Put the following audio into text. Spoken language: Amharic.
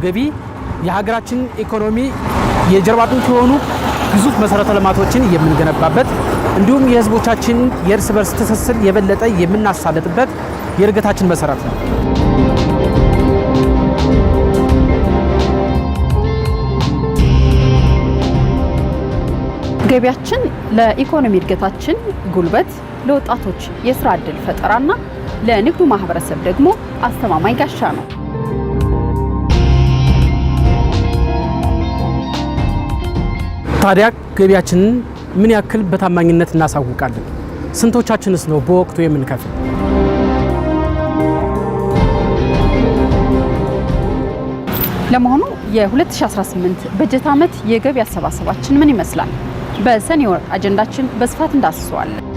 ገቢ የሀገራችን ኢኮኖሚ የጀርባ አጥንት የሆኑ ግዙፍ መሰረተ ልማቶችን የምንገነባበት እንዲሁም የህዝቦቻችን የእርስ በርስ ትስስር የበለጠ የምናሳለጥበት የእድገታችን መሰረት ነው። ገቢያችን ለኢኮኖሚ እድገታችን ጉልበት፣ ለወጣቶች የስራ ዕድል ፈጠራና ለንግዱ ማህበረሰብ ደግሞ አስተማማኝ ጋሻ ነው። ታዲያ ገቢያችንን ምን ያክል በታማኝነት እናሳውቃለን? ስንቶቻችንስ ነው በወቅቱ የምንከፍል? ለመሆኑ የ2018 በጀት ዓመት የገቢ አሰባሰባችን ምን ይመስላል? በሰኔ ወር አጀንዳችን በስፋት እንዳስሰዋለን።